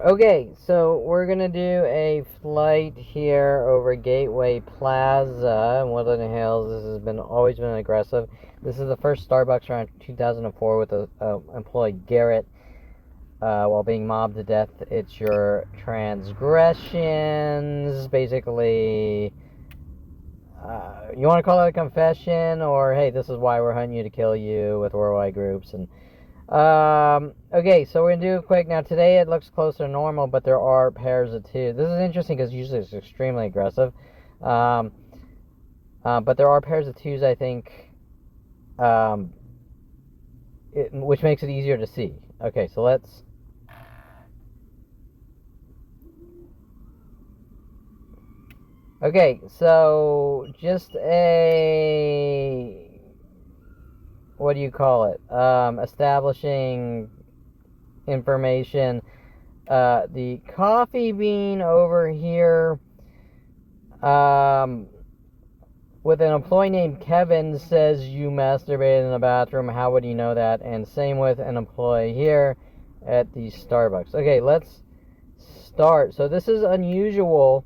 Okay, so we're gonna do a flight here over Gateway Plaza in Woodland Hills. This has been always been aggressive. This is the first Starbucks around 2004 with a employee Garrett while being mobbed to death. It's your transgressions, basically. You want to call it a confession, or hey, this is why we're hunting you to kill you with worldwide groups and okay, so we're gonna do it quick. Now today it looks closer to normal, but there are pairs of two. This is interesting because usually it's extremely aggressive. Um, but there are pairs of twos, I think, um, which makes it easier to see. Okay, so let's. Okay, so just a. What do you call it? Establishing information. The coffee bean over here, um, with an employee named Kevin says you masturbated in the bathroom. How would you know that? And same with an employee here at the Starbucks. Okay, let's start. So this is unusual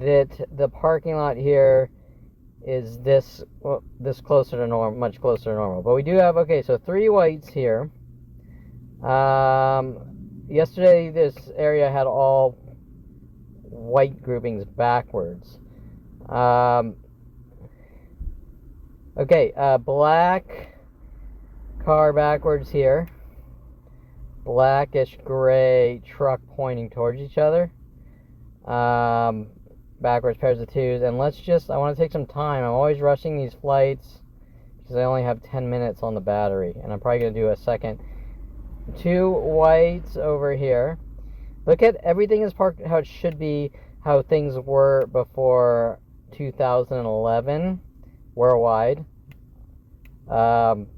that the parking lot here is this closer to normal, much closer to normal. But we do have, okay, so 3 whites here. Yesterday this area had all white groupings backwards. Okay, black car backwards here. Blackish gray truck pointing towards each other. Backwards pairs of twos. And let's just, I want to take some time. I'm always rushing these flights because I only have 10 minutes on the battery. And I'm probably going to do a second. 2 whites over here. Look at everything is parked how it should be, how things were before 2011 worldwide. Oh,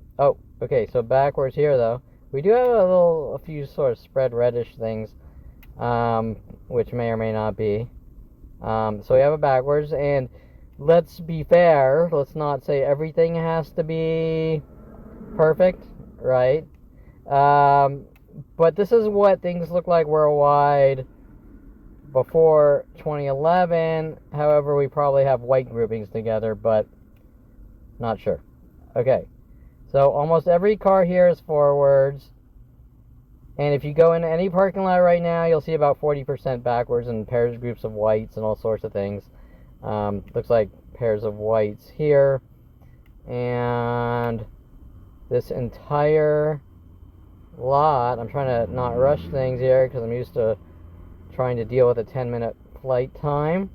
okay, so backwards here though. We do have a few sort of spread reddish things, which may or may not be. So we have it backwards, and let's be fair. Let's not say everything has to be perfect, right? But this is what things look like worldwide before 2011. However, we probably have white groupings together, but not sure. Okay, so almost every car here is forwards. And if you go in any parking lot right now, you'll see about 40% backwards and pairs groups of whites and all sorts of things. Looks like pairs of whites here. And this entire lot, I'm trying to not rush things here because I'm used to trying to deal with a 10-minute flight time.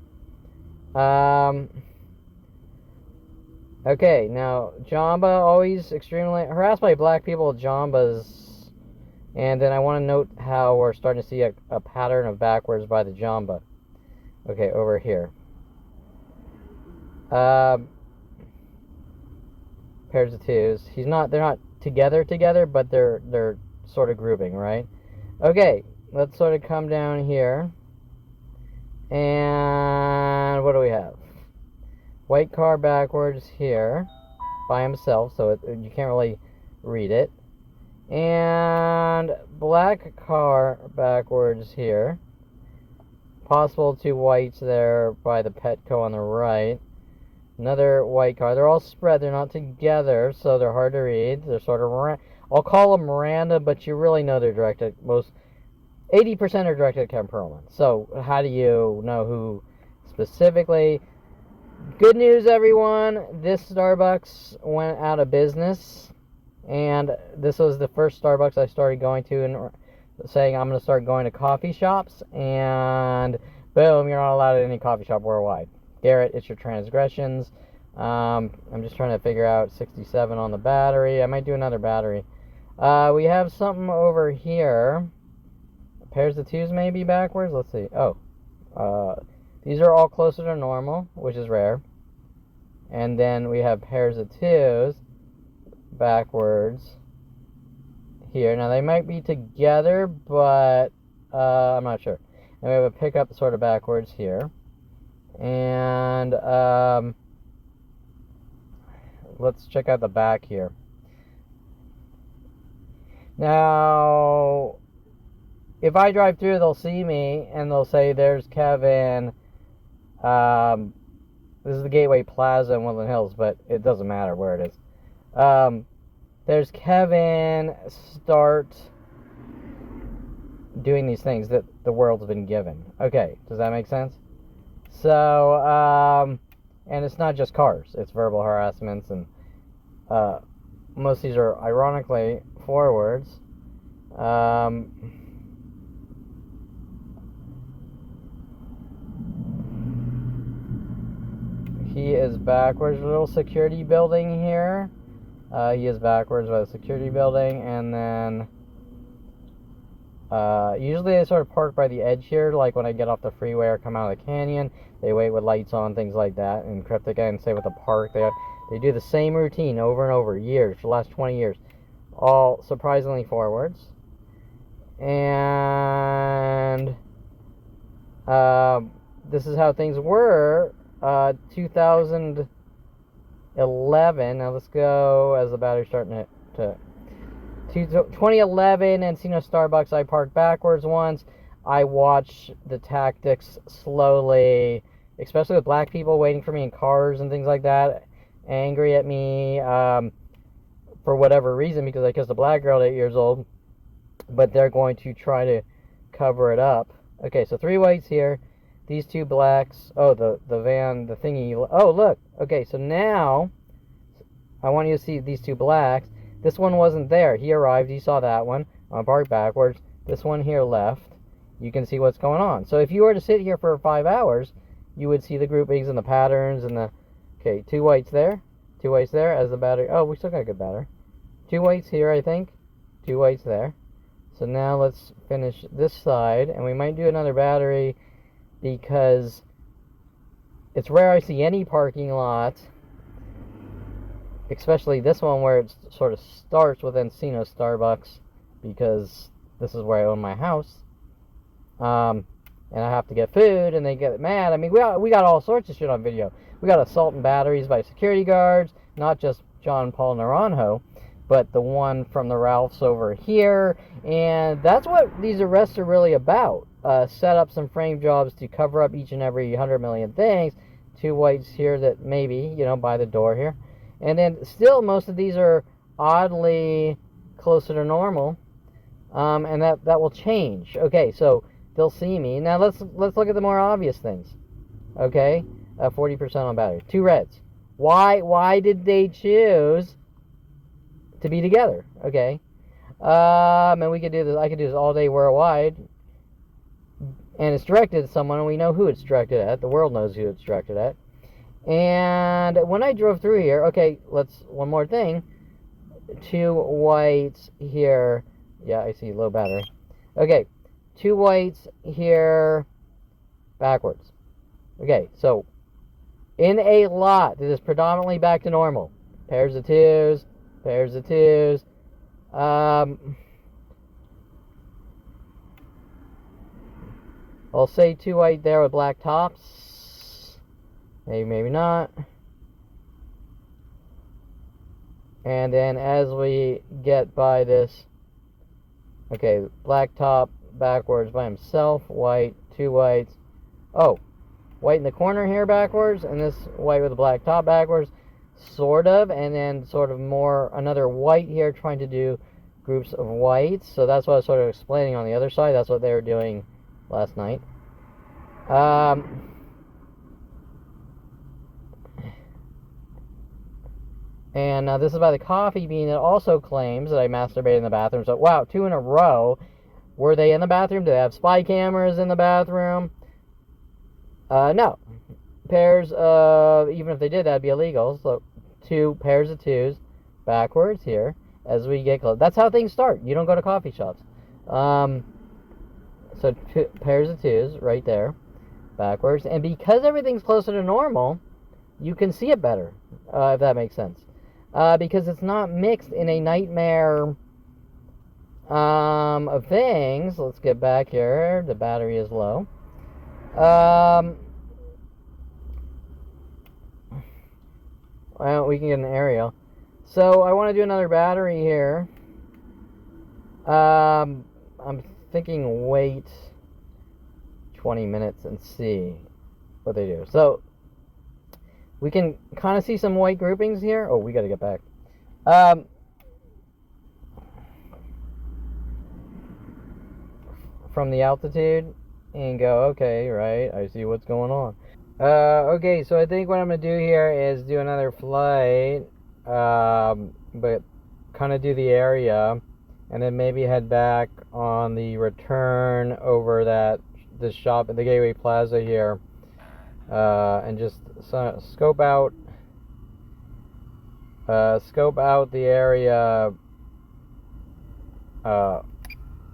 Okay, now Jamba, always extremely harassed by black people, Jambas. And then I want to note how we're starting to see a pattern of backwards by the Jamba. Okay, over here. Pairs of twos. They're not together, but they're sort of grouping, right? Okay, let's sort of come down here. And what do we have? White car backwards here by himself, so you can't really read it. And black car backwards here. Possible 2 whites there by the Petco on the right. Another white car. They're all spread. They're not together, so they're hard to read. They're sort of, I'll call them Miranda, but you really know they're directed. 80% are directed at Kevin Perlman. So how do you know who specifically? Good news, everyone. This Starbucks went out of business. And this was the first Starbucks I started going to and saying I'm going to start going to coffee shops. And boom, you're not allowed at any coffee shop worldwide. Garrett, it's your transgressions. I'm just trying to figure out 67 on the battery. I might do another battery. We have something over here. Pairs of twos maybe backwards. Let's see. Oh. These are all closer to normal, which is rare. And then we have pairs of twos backwards here. Now they might be together, but I'm not sure. And we have a pickup sort of backwards here. And let's check out the back here. Now if I drive through, they'll see me and they'll say, "There's Kevin." This is the Gateway Plaza in Woodland Hills, but it doesn't matter where it is. There's Kevin. Start doing these things that the world's been given. Okay, does that make sense? So, and it's not just cars. It's verbal harassments, and most of these are ironically forwards. He is backwards. A little security building here. He is backwards by the security building, and then usually they sort of park by the edge here, like when I get off the freeway or come out of the canyon. They wait with lights on, things like that. And Cryptic, and say with the park, they do the same routine over and over, years, for the last 20 years, all surprisingly forwards. And this is how things were. 2011. Now let's go as the battery's starting to 2011, Encino Starbucks. I parked backwards once. I watched the tactics slowly, especially with black people waiting for me in cars and things like that, angry at me for whatever reason, because I kissed a black girl at 8 years old, but they're going to try to cover it up. Okay, so 3 whites here. These 2 blacks. Oh, the van, the thingy. Oh, look. Okay, so now I want you to see these 2 blacks. This one wasn't there. He arrived. He saw that one. I'm parked backwards. This one here left. You can see what's going on. So if you were to sit here for 5 hours, you would see the groupings and the patterns and the... Okay, 2 whites there. 2 whites there as the battery... Oh, we still got a good battery. 2 whites here, I think. 2 whites there. So now let's finish this side. And we might do another battery, because it's rare I see any parking lot, especially this one where it sort of starts with Encino Starbucks, because this is where I own my house, and I have to get food, and they get mad. I mean, we got all sorts of shit on video. We got assault and batteries by security guards, not just John Paul Naranjo, but the one from the Ralphs over here, and that's what these arrests are really about. Set up some frame jobs to cover up each and every 100 million things. 2 whites here that maybe, by the door here. And then still most of these are oddly closer to normal. And that will change. Okay, so they'll see me. Now let's look at the more obvious things. Okay? 40% on battery. 2 reds. Why did they choose to be together? Okay. And we could do this. I could do this all day worldwide. And it's directed at someone, and we know who it's directed at. The world knows who it's directed at. And when I drove through here, okay, one more thing. 2 whites here. Yeah, I see low battery. Okay, 2 whites here, backwards. Okay, so in a lot that is predominantly back to normal. Pairs of 2s, pairs of 2s. I'll say 2 white there with black tops. Maybe not. And then as we get by this, okay, black top backwards by himself, white, 2 whites. Oh, white in the corner here backwards, and this white with a black top backwards, sort of, and then sort of more another white here trying to do groups of whites. So that's what I was sort of explaining on the other side. That's what they were doing last night. And this is by the coffee bean that also claims that I masturbated in the bathroom. So, wow, 2 in a row. Were they in the bathroom? Do they have spy cameras in the bathroom? No. Pairs of, even if they did, that'd be illegal. So, 2 pairs of 2s backwards here as we get close. That's how things start. You don't go to coffee shops. So 2 pairs of 2s right there, backwards. And because everything's closer to normal, you can see it better, if that makes sense. Because it's not mixed in a nightmare of things. Let's get back here. The battery is low. Well, we can get an aerial. So I want to do another battery here. I'm thinking wait 20 minutes and see what they do. So we can kind of see some white groupings here. Oh, we got to get back. From the altitude and go, okay, right, I see what's going on. Okay, so I think what I'm going to do here is do another flight, but kind of do the area, and then maybe head back on the return over this shop at the Gateway Plaza here, and just scope out the area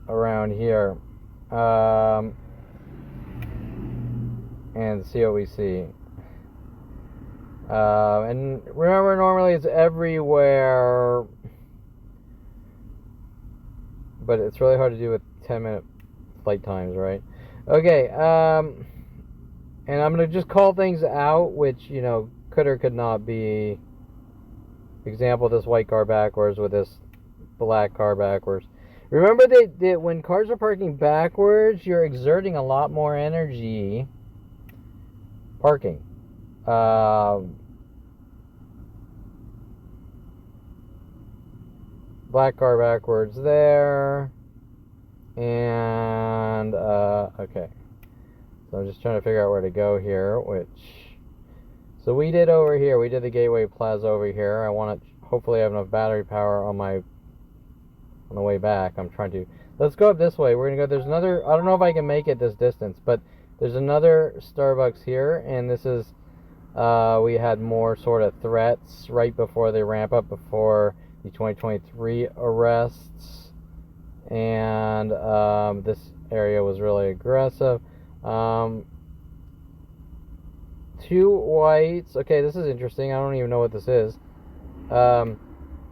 around here, and see what we see. And remember, normally it's everywhere, but it's really hard to do with 10-minute flight times, right? Okay, and I'm going to just call things out, which, you know, could or could not be. Example, this white car backwards with this black car backwards. Remember that when cars are parking backwards, you're exerting a lot more energy parking. Black car backwards there. And, okay. So I'm just trying to figure out where to go here, so we did over here. We did the Gateway Plaza over here. I want to hopefully have enough battery power on the way back. Let's go up this way. We're going to go, there's another, I don't know if I can make it this distance, but there's another Starbucks here, and this is, we had more sort of threats right before they ramp up, before the 2023 arrests, and this area was really aggressive. Two whites. Okay, this is interesting. I don't even know what this is.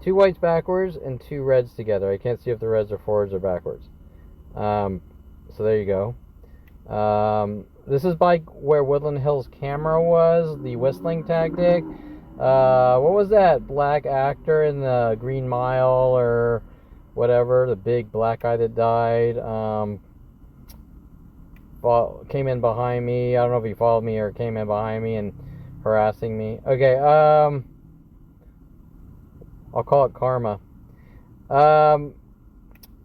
Two whites backwards and two reds together. I can't see if the reds are forwards or backwards. So there you go. This is by where Woodland Hills camera was, the whistling tactic. What was that black actor in the Green Mile or whatever, the big black guy that died? Came in behind me. I don't know if he followed me or came in behind me and harassing me. Okay, I'll call it karma. Can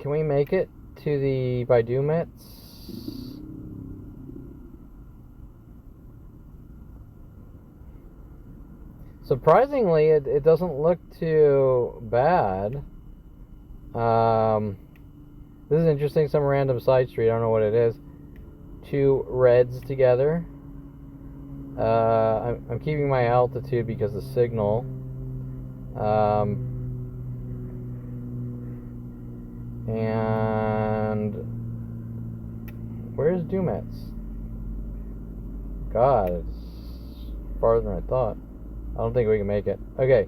we make it to the Bidumits? Surprisingly, it doesn't look too bad. This is interesting, some random side street, I don't know what it is. Two reds together. I'm keeping my altitude because of the signal. And where's Dumets? God, it's farther than I thought. I don't think we can make it. Okay.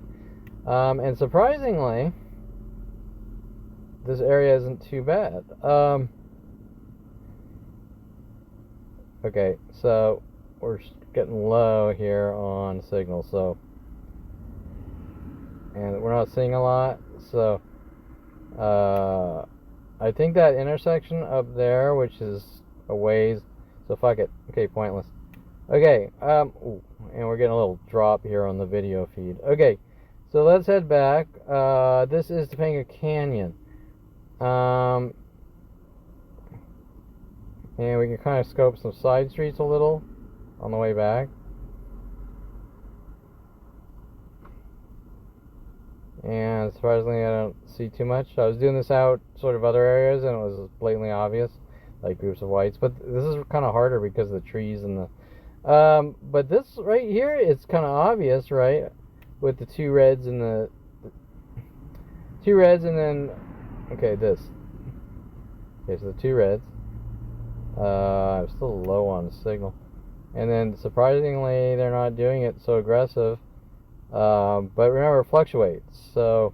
And surprisingly, this area isn't too bad. Okay, so we're getting low here on signal, so, and we're not seeing a lot, so I think that intersection up there, which is a ways, so fuck it. Okay, pointless. Okay, ooh, and we're getting a little drop here on the video feed. Okay, so let's head back. This is Topanga Canyon. And we can kind of scope some side streets a little on the way back. And surprisingly, I don't see too much. I was doing this out sort of other areas and it was blatantly obvious, like groups of whites. But this is kind of harder because of the trees and the... but this right here, it's kind of obvious, right? With the two reds and the... Two reds and then... Okay, this. Okay, so the two reds. I'm still low on the signal. And then surprisingly, they're not doing it so aggressive. But remember, it fluctuates. So,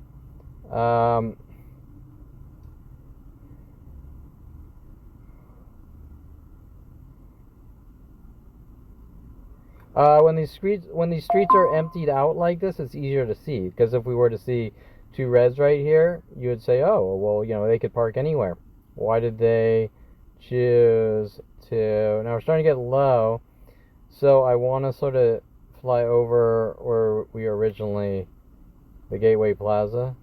when these streets are emptied out like this, it's easier to see. Because if we were to see two reds right here, you would say, oh, well, you know, they could park anywhere. Why did they choose to... Now we're starting to get low, so I want to sort of fly over where we originally... the Gateway Plaza.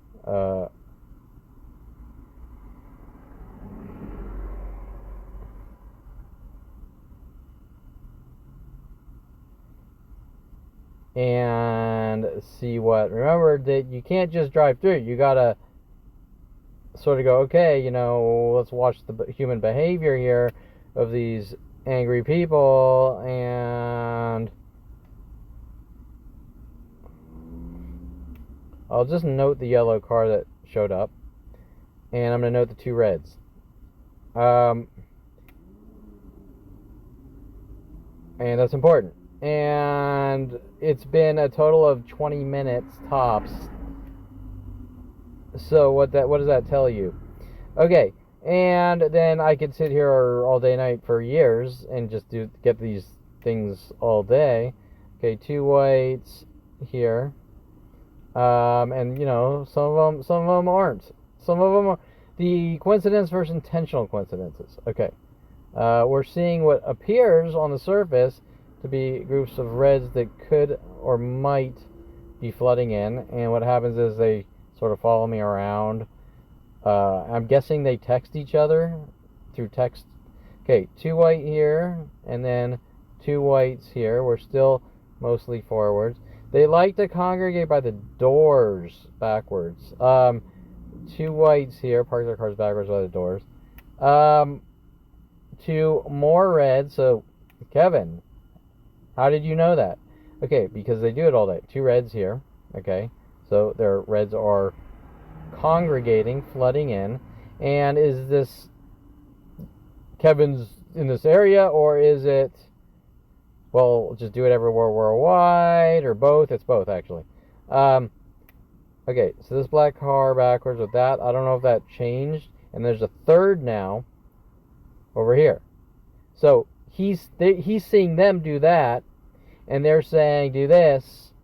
And see what... Remember that you can't just drive through. You gotta sort of go, okay, you know, let's watch the human behavior here of these angry people. And I'll just note the yellow car that showed up, and I'm going to note the 2 reds. And that's important. And it's been a total of 20 minutes tops. So what does that tell you? Okay, and then I could sit here all day night for years and just get these things all day. Okay, 2 whites here. And you know, some of them aren't. Some of them are the coincidence versus intentional coincidences. Okay, we're seeing what appears on the surface to be groups of reds that could or might be flooding in, and what happens is they sort of follow me around. I'm guessing they text each other through text. Okay, 2 white here, and then 2 whites here. We're still mostly forwards. They like to congregate by the doors backwards. 2 whites here, park their cars backwards by the doors. 2 more reds. So, Kevin, how did you know that? Okay, because they do it all day. 2 reds here. Okay, so their reds are congregating, flooding in. And is this Kevin's in this area, or is it, well, just do it everywhere worldwide, or both? It's both, actually. Okay, so this black car backwards with that, I don't know if that changed. And there's a 3rd now over here. So he's seeing them do that, and they're saying, do this,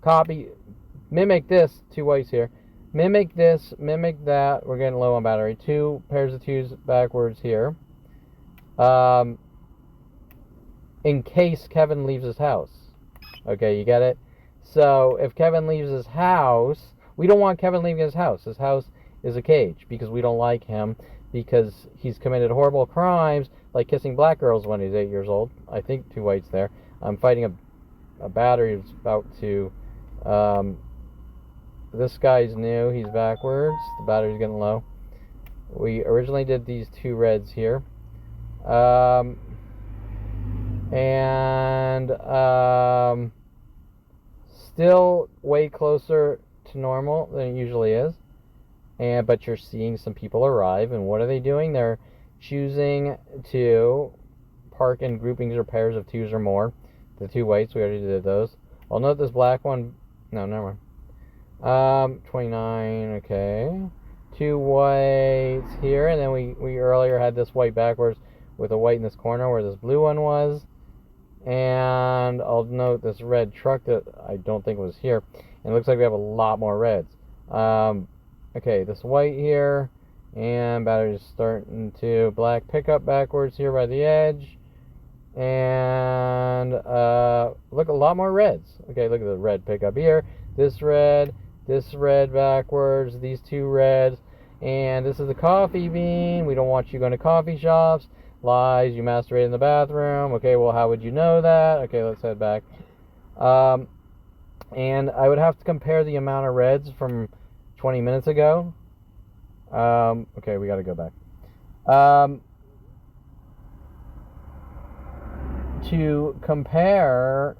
copy, mimic this, 2 whites here, mimic this, mimic that. We're getting low on battery. 2 pairs of 2s backwards here. In case Kevin leaves his house. Okay, you get it? So if Kevin leaves his house, we don't want Kevin leaving his house. His house is a cage because we don't like him, because he's committed horrible crimes like kissing black girls when he's 8 years old. I think 2 whites there. I'm fighting a battery that's about to... this guy's new. He's backwards. The battery's getting low. We originally did these 2 reds here. Still way closer to normal than it usually is. But you're seeing some people arrive, and what are they doing? They're choosing to park in groupings or pairs of 2s or more. The 2 whites, we already did those. I'll note this black one. No, never mind. 29, okay. 2 whites here, and then we earlier had this white backwards with a white in this corner where this blue one was. And I'll note this red truck that I don't think was here. And it looks like we have a lot more reds. Okay, this white here, and battery's starting to black pickup backwards here by the edge. And look, a lot more reds. Okay, look at the red pickup here. This red backwards, these 2 reds. And this is the coffee bean. We don't want you going to coffee shops. Lies, you masturbate in the bathroom. Okay, well, how would you know that? Okay, let's head back. And I would have to compare the amount of reds from 20 minutes ago. Okay, we got to go back. To compare,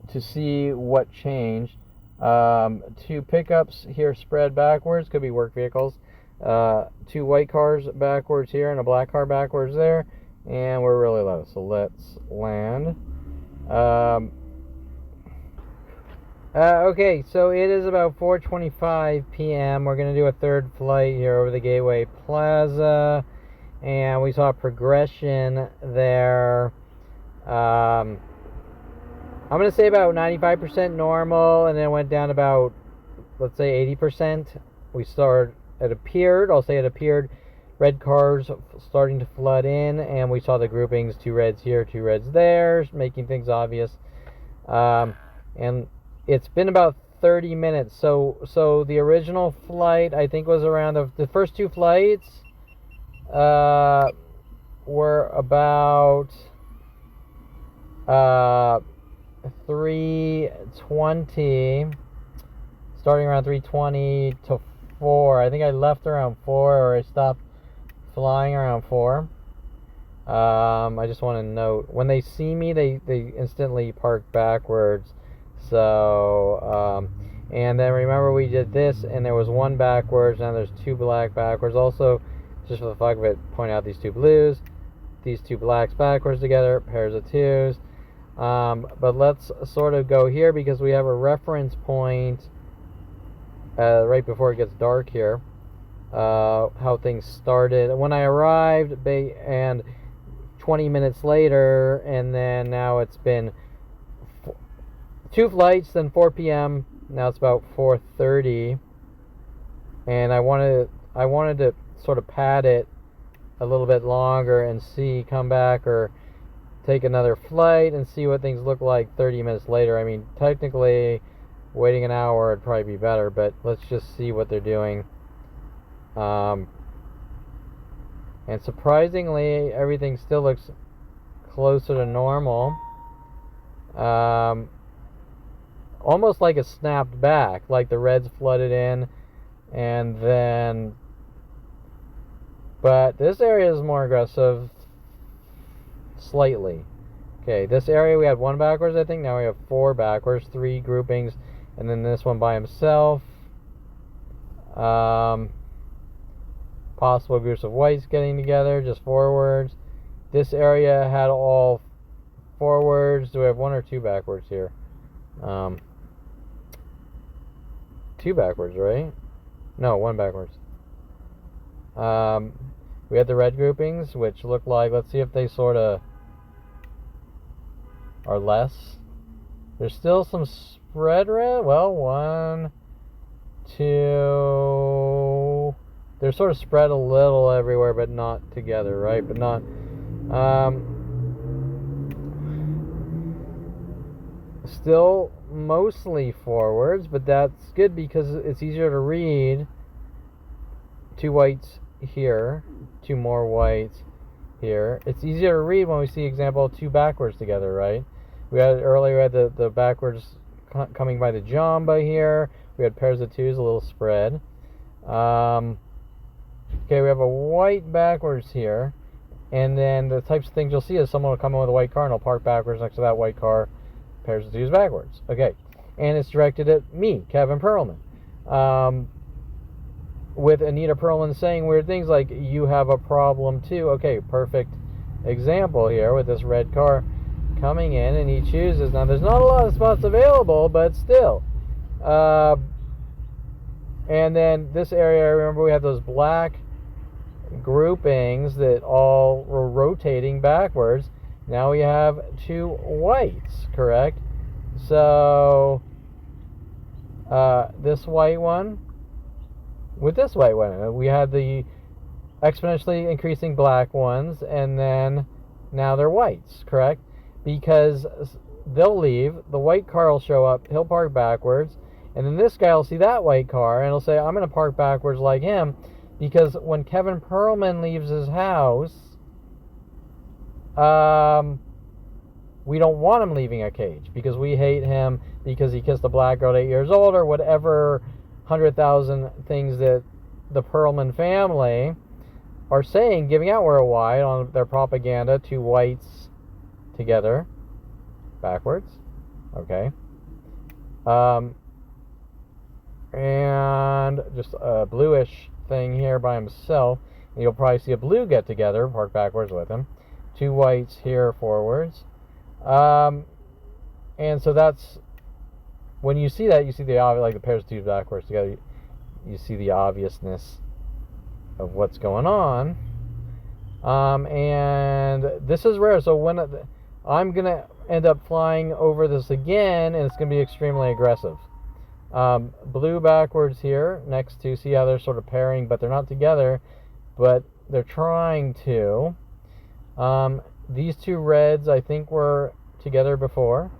to see what changed. 2 pickups here spread backwards, could be work vehicles. 2 white cars backwards here and a black car backwards there, and we're really low, so let's land. Okay, so it is about 4:25 p.m. We're going to do a 3rd flight here over the Gateway Plaza, and we saw progression there. I'm going to say about 95% normal, and then it went down about, let's say, 80%. We started it appeared. I'll say it appeared. Red cars starting to flood in, and we saw the groupings: 2 reds here, 2 reds there, making things obvious. And it's been about 30 minutes. So the original flight, I think, was around the first 2 flights were about 3:20, starting around 3:20 to 4. I think I left around 4, or I stopped flying around 4. I just want to note, when they see me, they instantly park backwards. So, and then remember we did this, and there was 1 backwards, now there's 2 black backwards. Also, just for the fuck of it, point out these 2 blues, these 2 blacks backwards together, pairs of 2s. But let's sort of go here, because we have a reference point right before it gets dark here. How things started when I arrived, and 20 minutes later, and then now it's been 2 flights, then 4 p.m. Now it's about 4:30, and I wanted to sort of pad it a little bit longer and come back or take another flight and see what things look like 30 minutes later. I mean, technically, waiting an hour would probably be better, but let's just see what they're doing. And surprisingly, everything still looks closer to normal. Almost like it snapped back, like the reds flooded in, and then... But this area is more aggressive, slightly. Okay, this area we had 1 backwards, I think. Now we have 4 backwards, 3 groupings, and then this one by himself. Possible groups of whites getting together, just forwards. This area had all forwards. Do we have 1 or 2 backwards here? 2 backwards, right? No, 1 backwards. We had the red groupings, which look like, let's see if they sort of are less. There's still some spread red. Well, 1, 2. They're sort of spread a little everywhere, but not together, right? But not. Still mostly forwards, but that's good because it's easier to read. 2 whites here, 2 more whites here. It's easier to read when we see example 2 backwards together, right? We had earlier, we had the backwards coming by the jamba here. We had pairs of 2s, a little spread. Okay, we have a white backwards here, and then the types of things you'll see is someone will come in with a white car and will park backwards next to that white car, pairs of 2s backwards. Okay, and it's directed at me, Kevin Perlman. With Anita Perlman saying weird things like, you have a problem too. Okay, perfect example here with this red car coming in, and he chooses. Now, there's not a lot of spots available, but still. And then this area, I remember we had those black groupings that all were rotating backwards. Now we have 2 whites, correct? So, this white one with this white one, we had the exponentially increasing black ones, and then now they're whites, correct? Because they'll leave, the white car will show up, he'll park backwards, and then this guy will see that white car and he'll say, I'm going to park backwards like him, because when Kevin Perlman leaves his house, we don't want him leaving a cage, because we hate him because he kissed a black girl at 8 years old, or whatever 100,000 things that the Perlman family are saying, giving out worldwide on their propaganda. 2 whites together, backwards, okay, and just a bluish thing here by himself, and you'll probably see a blue get together, park backwards with him, 2 whites here forwards, and so that's, when you see that, you see the obvious, like the pairs of 2 backwards together, you see the obviousness of what's going on. And this is rare, so when I'm gonna end up flying over this again, and it's gonna be extremely aggressive. Blue backwards here next to, see how they're sort of pairing, but they're not together, but they're trying to. These two reds I think were together before.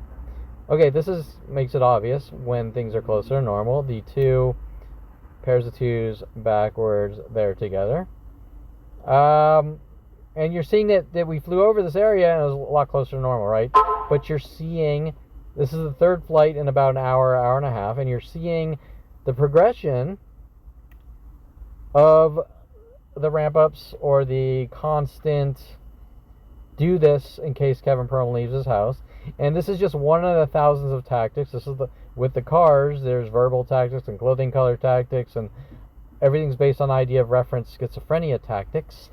Okay, this makes it obvious when things are closer to normal. The two pairs of twos backwards, they're together. And you're seeing that we flew over this area and it was a lot closer to normal, right? But you're seeing, this is the third flight in about an hour, hour and a half, and you're seeing the progression of the ramp-ups or the constant do this in case Kevin Perlman leaves his house. And this is just one of the thousands of tactics. This is with the cars, there's verbal tactics and clothing color tactics, and everything's based on the idea of reference schizophrenia tactics.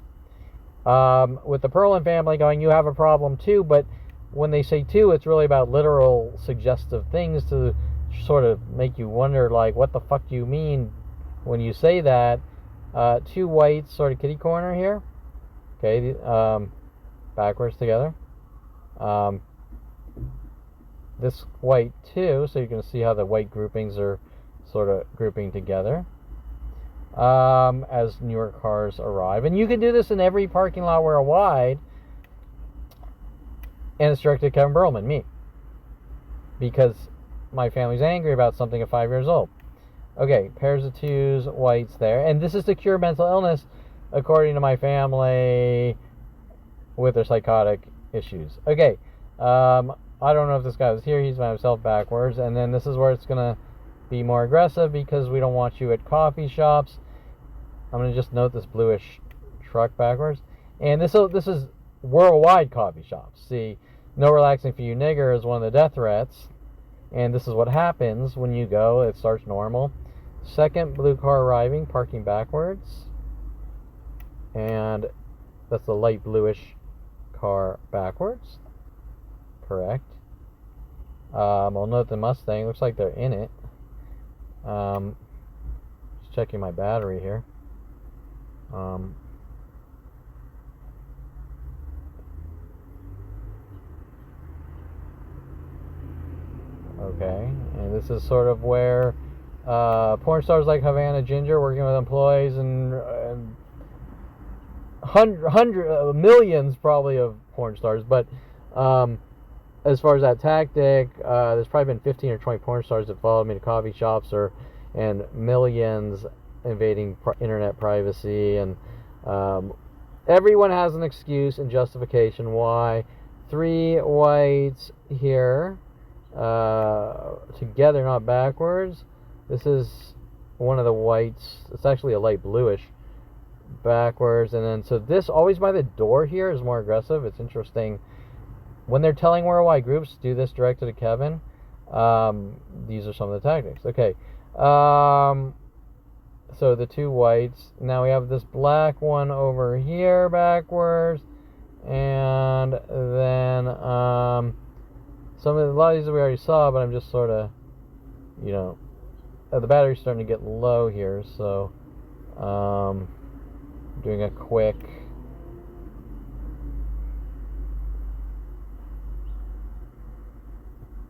With the Perlman family going, you have a problem too, but when they say two, it's really about literal suggestive things to sort of make you wonder, like, what the fuck do you mean when you say that? Two whites, sort of kitty corner here. Okay, backwards together. This white too, so you can see how the white groupings are sort of grouping together as newer cars arrive. And you can do this in every parking lot where wide, and it's directed at Kevin Perlman, me, because my family's angry about something at 5 years old. Okay, pairs of twos, whites there. And this is to cure mental illness, according to my family, with their psychotic issues. Okay, I don't know if this guy was here. He's by himself backwards. And then this is where it's going to be more aggressive because we don't want you at coffee shops. I'm going to just note this bluish truck backwards. And this is worldwide coffee shops. See, no relaxing for you nigger is one of the death threats. And this is what happens when you go. It starts normal. Second blue car arriving, parking backwards. And that's the light bluish car backwards. Correct. I'll note the Mustang. Looks like they're in it. Just checking my battery here. Okay, and this is sort of where porn stars like Havana Ginger working with employees and millions probably of porn stars, but as far as that tactic, there's probably been 15 or 20 porn stars that followed me to coffee shops, and millions invading internet privacy, and everyone has an excuse and justification why three whites here together, not backwards. This is one of the whites. It's actually a light bluish backwards, and then so this always by the door here is more aggressive. It's interesting. When they're telling worldwide groups, do this directed to Kevin. These are some of the tactics. Okay. So the two whites. Now we have this black one over here backwards. And then a lot of these we already saw, but I'm just sort of, the battery's starting to get low here. So doing a quick...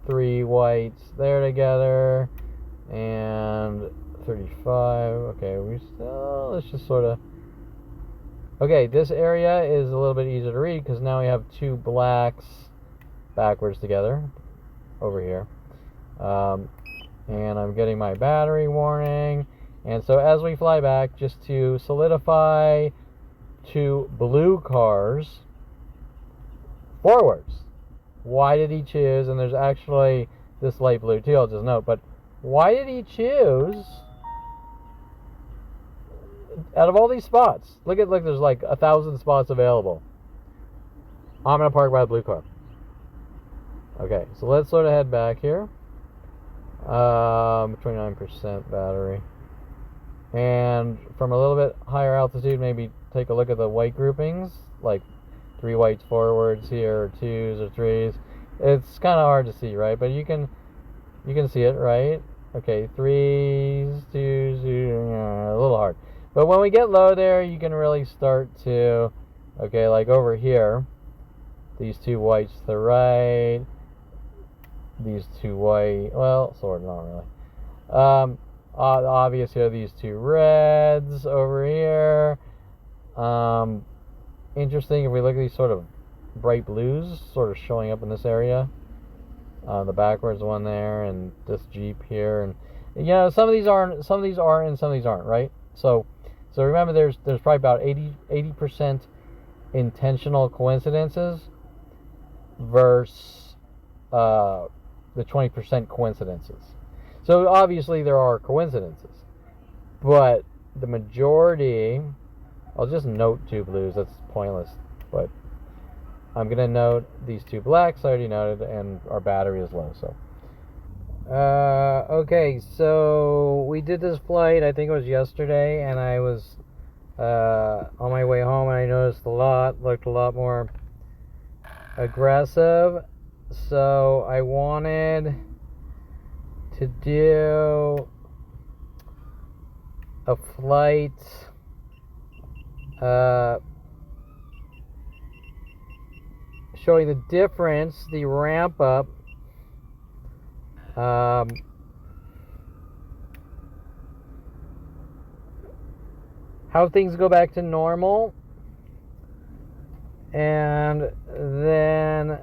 three whites there together, and 35. Okay, let's just sort of... Okay, this area is a little bit easier to read because now we have two blacks backwards together over here. And I'm getting my battery warning. And so as we fly back, just to solidify, two blue cars forwards. Why did he choose? And there's actually this light blue too, I'll just note. But why did he choose out of all these spots? Look, there's like 1,000 spots available. I'm gonna park by the blue car. Okay, so let's sort of head back here. 29% battery. And from a little bit higher altitude, maybe take a look at the white groupings, like three whites forwards here, or twos or threes. It's kind of hard to see, right? But you can see it, right? Okay, threes, twos, a little hard. But when we get low there, you can really start to, okay, like over here, these two whites to the right, these two white, well, sort of, not really. Obvious here, these two reds over here. Interesting if we look at these sort of bright blues sort of showing up in this area. The backwards one there, and this Jeep here, and some of these are, and some of these aren't, right? So remember, there's probably about 80% intentional coincidences versus the 20% coincidences. So obviously there are coincidences, but the majority, I'll just note two blues, that's pointless, but I'm going to note these two blacks, I already noted, and our battery is low, so. Okay, so we did this flight, I think it was yesterday, and I was on my way home, and I noticed looked a lot more aggressive, so I wanted to do a flight showing the difference, the ramp up, how things go back to normal, and then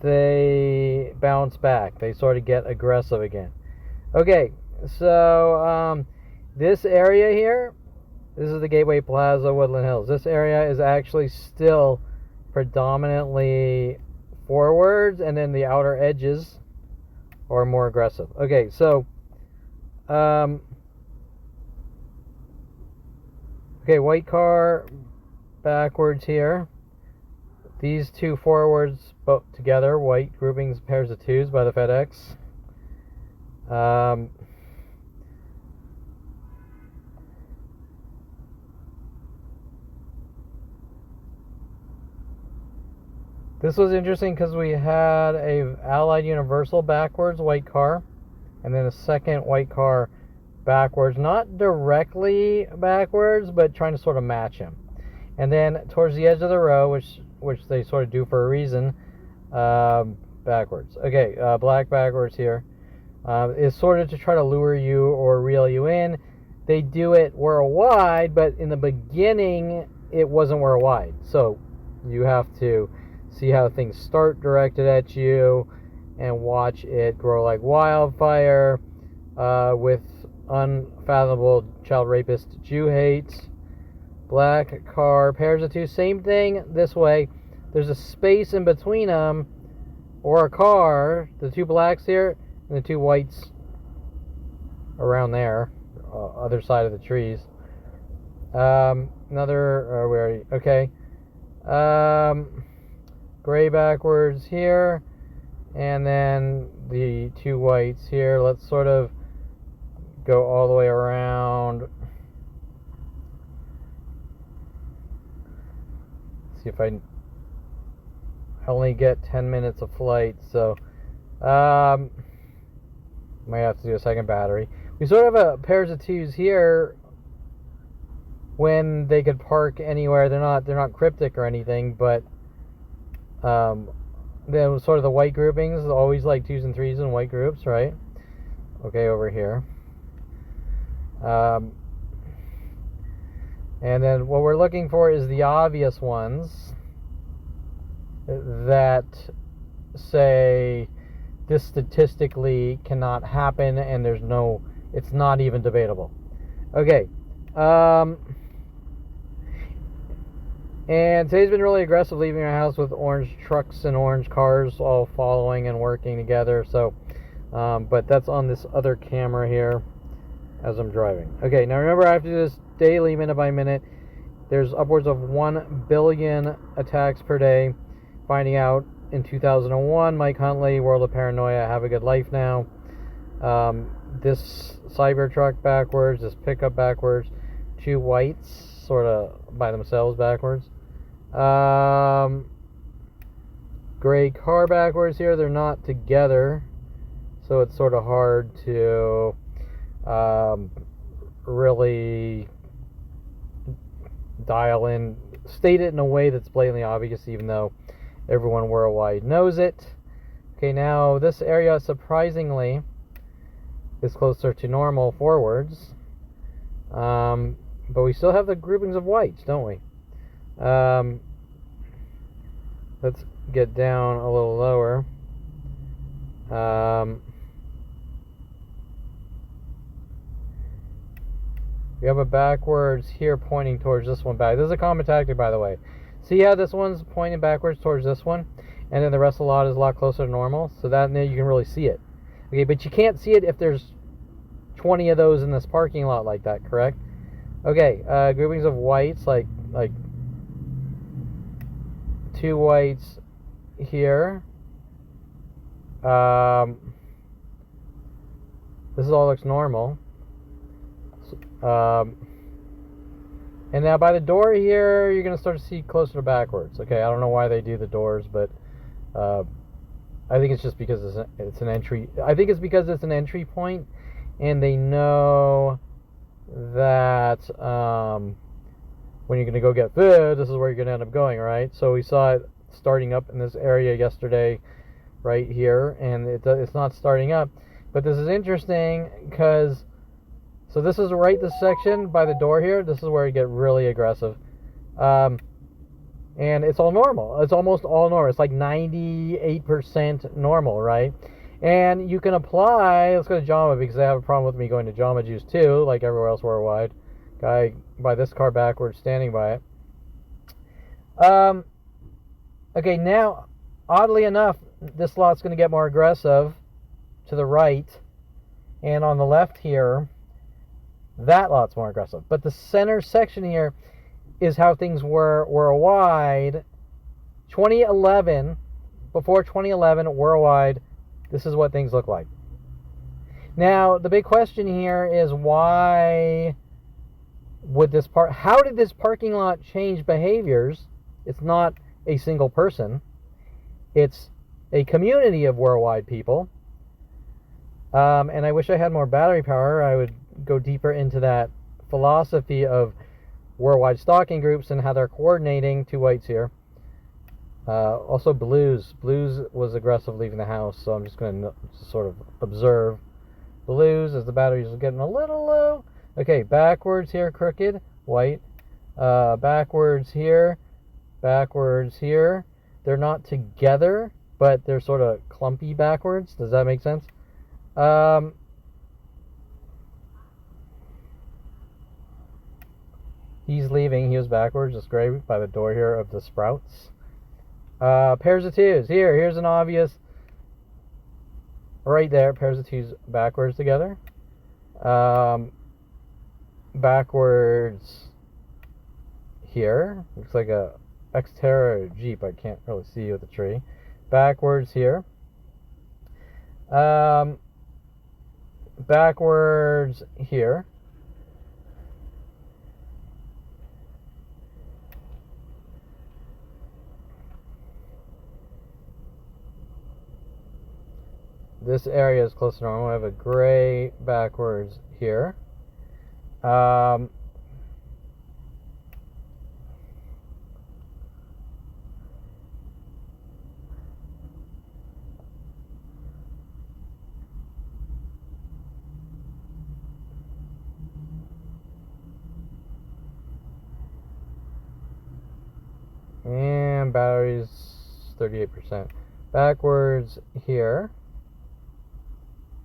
they bounce back. They sort of get aggressive again. Okay, so this area here, this is the Gateway Plaza, Woodland Hills. This area is actually still predominantly forwards, and then the outer edges are more aggressive. Okay, so okay, white car backwards here. These two forwards both together, white groupings, pairs of twos by the FedEx. This was interesting because we had a Allied Universal backwards white car, and then a second white car backwards, not directly backwards, but trying to sort of match him. And then towards the edge of the row, which they sort of do for a reason, backwards. Okay, black backwards here is sort of to try to lure you or reel you in. They do it worldwide, but in the beginning it wasn't worldwide, so you have to see how things start directed at you and watch it grow like wildfire with unfathomable child rapist Jew hate. Black car, pairs of two, same thing this way. There's a space in between them, or a car, the two blacks here and the two whites around there, other side of the trees. Okay. Gray backwards here, and then the two whites here. Let's sort of go all the way around. See if I only get 10 minutes of flight, so might have to do a second battery. We sort of have pairs of twos here when they could park anywhere. They're not cryptic or anything, but then sort of the white groupings, always like twos and threes in white groups, right? Okay, over here. And then what we're looking for is the obvious ones that say this statistically cannot happen, and it's not even debatable. Okay. And today's been really aggressive, leaving our house with orange trucks and orange cars all following and working together. So, but that's on this other camera here as I'm driving. Okay, now remember, I have to do this daily, minute by minute. There's upwards of 1 billion attacks per day. Finding out in 2001, Mike Huntley, World of Paranoia, Have a Good Life Now. This Cybertruck backwards, this pickup backwards, two whites sort of by themselves backwards. Gray car backwards here, they're not together, so it's sort of hard to really dial in, state it in a way that's blatantly obvious, even though everyone worldwide knows it. Okay, now this area surprisingly is closer to normal forwards. But we still have the groupings of whites, don't we? Let's get down a little lower. We have a backwards here pointing towards this one back. This is a common tactic, by the way. See how this one's pointing backwards towards this one? And then the rest of the lot is a lot closer to normal. So that you can really see it. Okay, but you can't see it if there's 20 of those in this parking lot like that, correct? Okay, groupings of whites, like 2 whites here. This all looks normal. And now by the door here, you're going to start to see closer to backwards. Okay, I don't know why they do the doors, but I think it's just because it's an entry. I think it's because it's an entry point, and they know that when you're going to go get food, this is where you're going to end up going, right? So we saw it starting up in this area yesterday, right here, and it's not starting up. But this is interesting because, so this is right this section by the door here. This is where you get really aggressive. And it's all normal. It's almost all normal. It's like 98% normal, right? And you can apply, let's go to JAMA because they have a problem with me going to JAMA Juice too, like everywhere else worldwide. Guy by this car backwards standing by it. Okay, now, oddly enough, this lot's going to get more aggressive to the right. And on the left here, that lot's more aggressive. But the center section here is how things were worldwide. 2011, before 2011, worldwide, this is what things look like. Now, the big question here is why would how did this parking lot change behaviors? It's not a single person. It's a community of worldwide people. And I wish I had more battery power. I would go deeper into that philosophy of worldwide stalking groups and how they're coordinating. 2 whites here. Also Blues. Blues was aggressive leaving the house, so I'm just going to sort of observe Blues as the batteries are getting a little low. Okay, backwards here, crooked, white. Backwards here, backwards here. They're not together, but they're sort of clumpy backwards. Does that make sense? He's leaving. He was backwards. It's gray by the door here of the Sprouts. Pairs of 2s. Here's an obvious. Right there, pairs of 2s backwards together. Backwards here. Looks like a Xterra Jeep. I can't really see with the tree. Backwards here. Backwards here. This area is close to normal. I have a gray backwards here. And batteries 38%. Backwards here.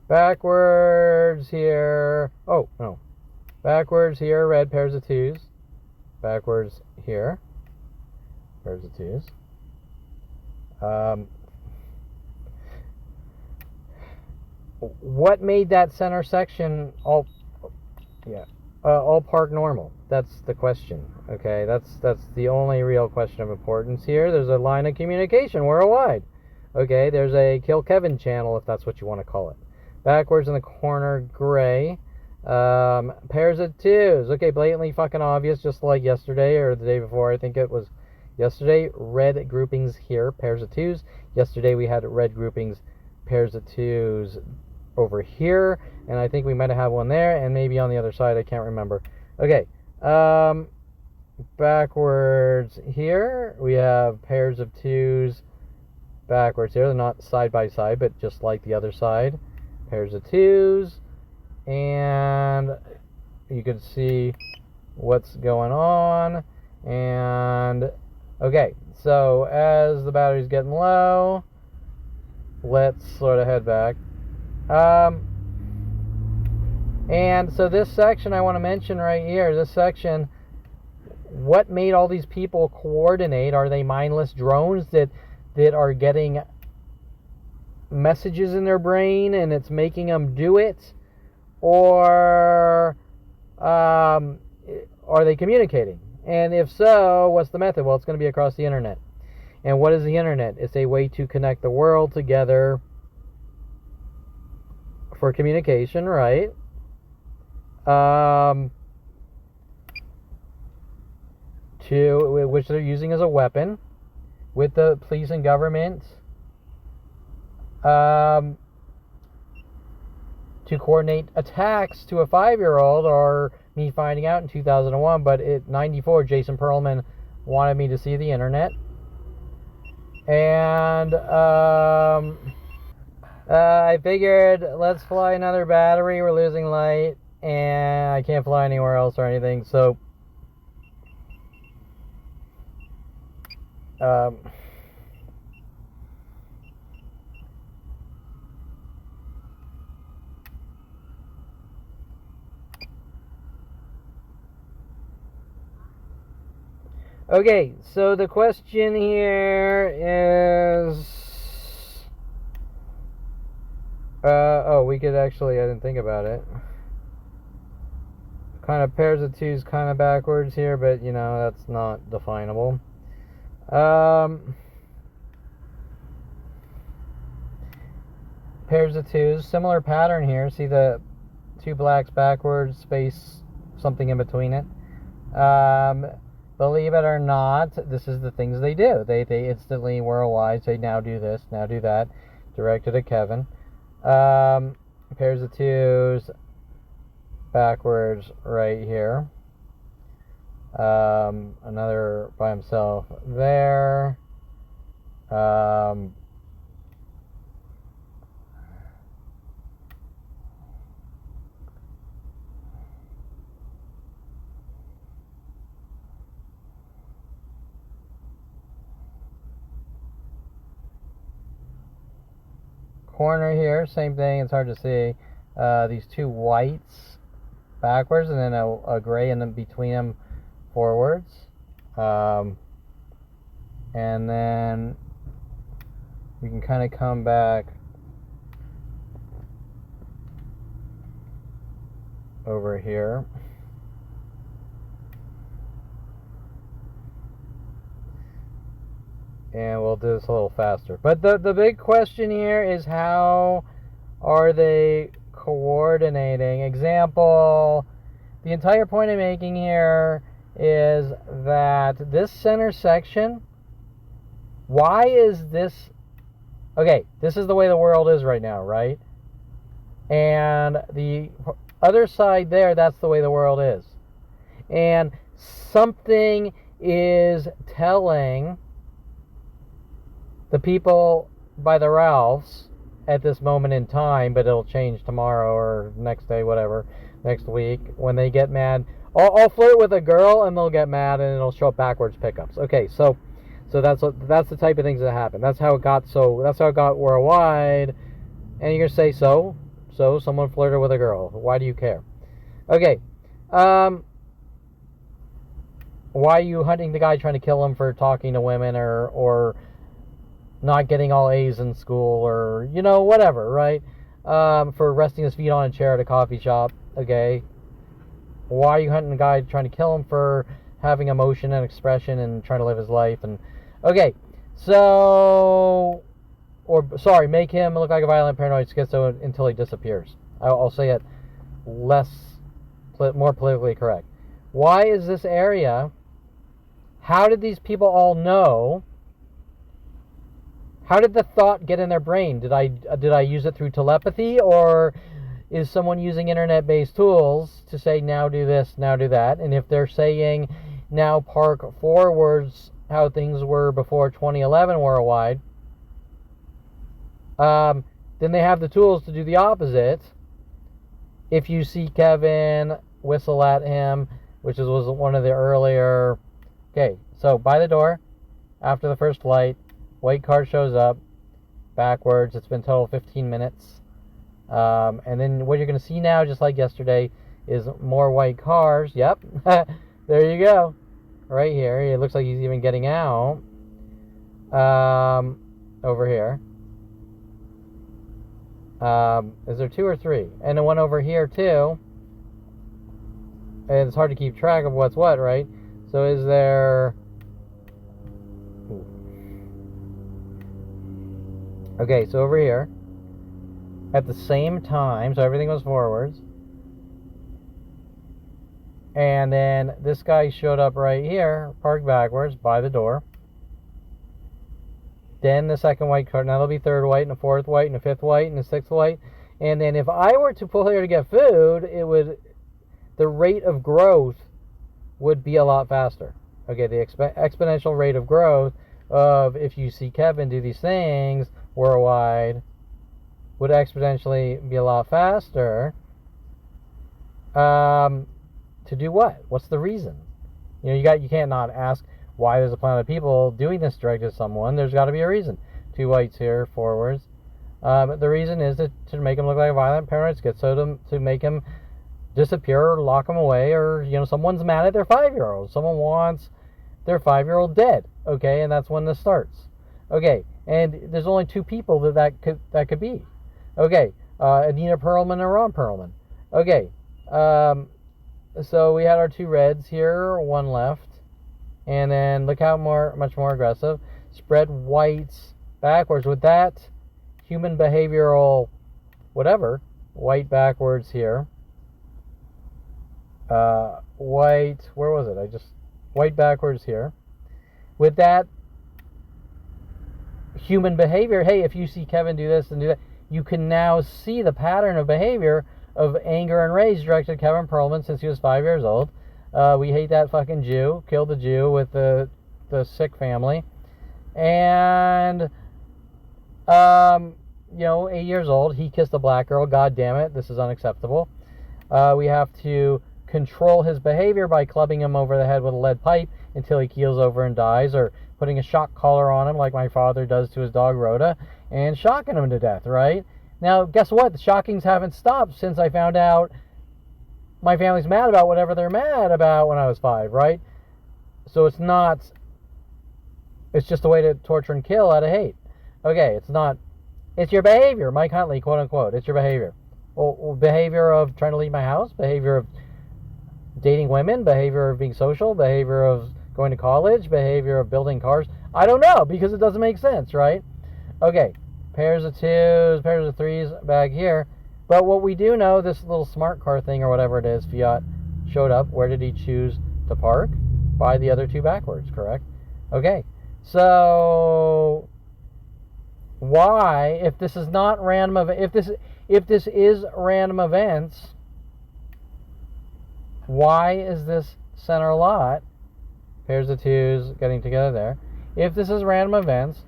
Backwards here. Oh, no. Backwards here, red pairs of 2s. Backwards here. Pairs of 2s. What made that center section all park normal? That's the question. Okay, that's the only real question of importance here. There's a line of communication worldwide. Okay, there's a Kill Kevin channel, if that's what you want to call it. Backwards in the corner, gray. Pairs of 2s. Okay, blatantly fucking obvious, just like yesterday or the day before. I think it was yesterday. Red groupings here, pairs of 2s. Yesterday we had red groupings, pairs of 2s over here. And I think we might have had one there and maybe on the other side. I can't remember. Okay. Backwards here we have pairs of 2s backwards here. They're not side by side, but just like the other side. Pairs of 2s. And you can see what's going on. And okay, so as the battery's getting low, let's sort of head back. And so this section I want to mention right here, this section, what made all these people coordinate? Are they mindless drones that are getting messages in their brain and it's making them do it? Or are they communicating? And if so, what's the method? Well, it's going to be across the internet. And what is the internet? It's a way to connect the world together for communication, right? Which they're using as a weapon with the police and government to coordinate attacks to a 5-year-old, or me finding out in 2001, but in 94, Jason Perlman wanted me to see the internet. And I figured, let's fly another battery. We're losing light, and I can't fly anywhere else or anything. So, okay, so the question here is... oh, we could actually... I didn't think about it. Kind of pairs of 2s kind of backwards here, but, you know, that's not definable. Pairs of 2s. Similar pattern here. See the 2 blacks backwards, space, something in between it. Believe it or not, this is the things they do. They instantly worldwide say, now do this, now do that. Directed at Kevin. Pairs of 2s backwards right here. Another by himself there. Corner here, same thing, it's hard to see. These 2 whites backwards, and then a gray in between them forwards. And then we can kind of come back over here. And we'll do this a little faster. But the big question here is, how are they coordinating? Example, the entire point I'm making here is that this center section, why is this... Okay, this is the way the world is right now, right? And the other side there, that's the way the world is. And something is telling the people by the Ralphs at this moment in time, but it'll change tomorrow or next day, whatever, next week, when they get mad. I'll flirt with a girl and they'll get mad and it'll show up backwards pickups. Okay, so that's the type of things that happen. That's how it got worldwide. And you're gonna say, so someone flirted with a girl. Why do you care? Okay, why are you hunting the guy trying to kill him for talking to women or not getting all A's in school, or, you know, whatever, right? For resting his feet on a chair at a coffee shop, okay? Why are you hunting a guy trying to kill him for having emotion and expression and trying to live his life? And okay, so, make him look like a violent, paranoid schizo until he disappears. I'll say it more politically correct. Why is this area... How did these people all know? How did the thought get in their brain? Did I use it through telepathy, or is someone using internet-based tools to say, now do this, now do that? And if they're saying, now park forwards how things were before 2011 worldwide, Then they have the tools to do the opposite. If you see Kevin, whistle at him, which was one of the earlier. Okay, so by the door, after the first light, white car shows up, backwards. It's been total 15 minutes. And then what you're going to see now, just like yesterday, is more white cars. Yep, there you go. Right here. It looks like he's even getting out. Over here. Is there 2 or 3? And then one over here too. And it's hard to keep track of what's what, right? So is there... Okay, so over here, at the same time, so everything was forwards. And then this guy showed up right here, parked backwards by the door. Then the second white car. Now there'll be third white and a fourth white and a fifth white and a sixth white. And then if I were to pull here to get food, the rate of growth would be a lot faster. Okay, the exponential rate of growth of if you see Kevin do these things worldwide would exponentially be a lot faster. To do what? What's the reason? You can't not ask why there's a planet of people doing this directed at someone. There's got to be a reason. 2 whites here, forwards. The reason is to make him look like a violent paranoid schizo, to make him disappear or lock him away, or someone's mad at their 5-year-old. Someone wants their 5-year-old dead. Okay, and that's when this starts. Okay, and there's only 2 people that could be. Okay, Anita Perlman and Ron Perlman. Okay, so we had our 2 reds here, 1 left. And then look how much more aggressive. Spread whites backwards. With that human behavioral whatever, white backwards here. White, where was it? White backwards here. With that human behavior, hey, if you see Kevin do this and do that, you can now see the pattern of behavior of anger and rage directed at Kevin Perlman since he was 5 years old. We hate that fucking Jew. Killed the Jew with the sick family. And, 8 years old. He kissed a black girl. God damn it. This is unacceptable. We have to control his behavior by clubbing him over the head with a lead pipe until he keels over and dies, or putting a shock collar on him like my father does to his dog Rhoda, and shocking him to death, right? Now, guess what? The shockings haven't stopped since I found out my family's mad about whatever they're mad about when I was 5, right? So it's just a way to torture and kill out of hate. Okay, it's your behavior, Mike Huntley, quote unquote. It's your behavior. Well, behavior of trying to leave my house, behavior of dating women, behavior of being social, behavior of going to college, behavior of building cars. I don't know, because it doesn't make sense, right? Okay, pairs of 2s, pairs of 3s back here. But what we do know, this little smart car thing or whatever it is, Fiat, showed up. Where did he choose to park? By the other 2 backwards, correct? Okay, so why, if this is not random, if this is random events, why is this center lot, pairs of 2s getting together there? If this is random events,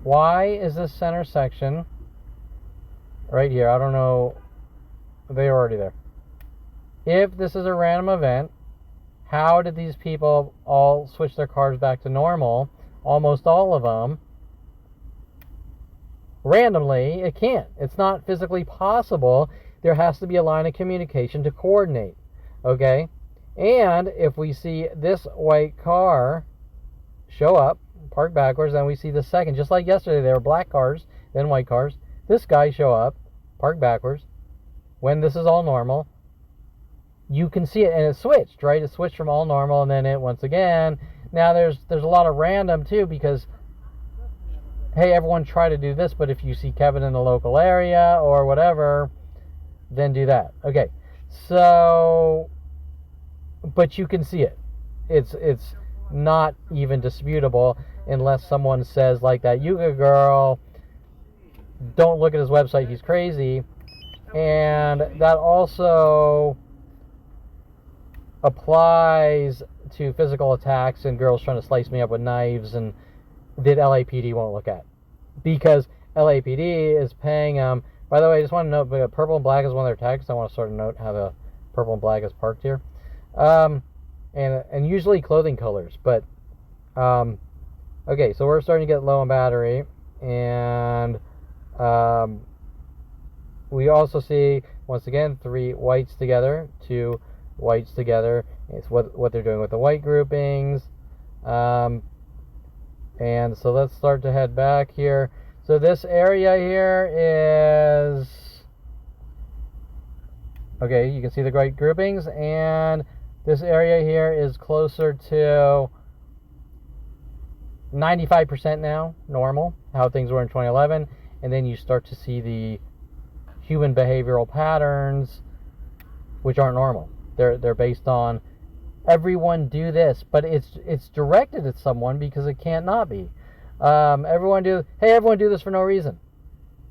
why is this center section right here? I don't know. They're already there. If this is a random event, how did these people all switch their cars back to normal? Almost all of them. Randomly, it can't. It's not physically possible. There has to be a line of communication to coordinate. Okay? And if we see this white car show up, park backwards, then we see the second, just like yesterday, there were black cars, then white cars. This guy show up, park backwards. When this is all normal, you can see it, and it switched, right? It switched from all normal, and then it once again. Now there's a lot of random too, because hey, everyone try to do this, but if you see Kevin in the local area or whatever, then do that. Okay, so, but you can see it. It's not even disputable unless someone says like that Yuga girl, don't look at his website, he's crazy. And that also applies to physical attacks and girls trying to slice me up with knives and that LAPD won't look at. Because LAPD is paying them. By the way, I just want to note, purple and black is one of their tags. I want to sort of note how the purple and black is parked here. And usually clothing colors. But, okay, so we're starting to get low on battery. And we also see, once again, 3 whites together, 2 whites together. It's what they're doing with the white groupings. And so let's start to head back here. So this area here is, okay, you can see the white groupings, and this area here is closer to 95% now, normal, how things were in 2011, and then you start to see the human behavioral patterns, which aren't normal. They're based on everyone do this, but it's directed at someone because it can't not be. Everyone do this for no reason.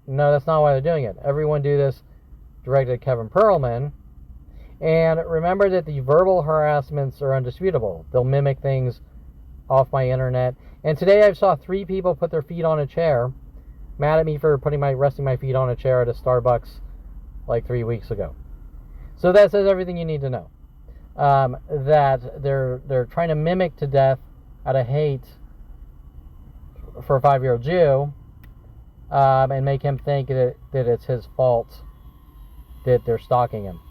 No, that's not why they're doing it. Everyone do this directed at Kevin Perlman. And remember that the verbal harassments are undisputable. They'll mimic things off my internet. And today I saw 3 people put their feet on a chair, mad at me for resting my feet on a chair at a Starbucks like 3 weeks ago. So that says everything you need to know. That they're trying to mimic to death out of hate for a 5-year-old Jew, and make him think that it's his fault that they're stalking him.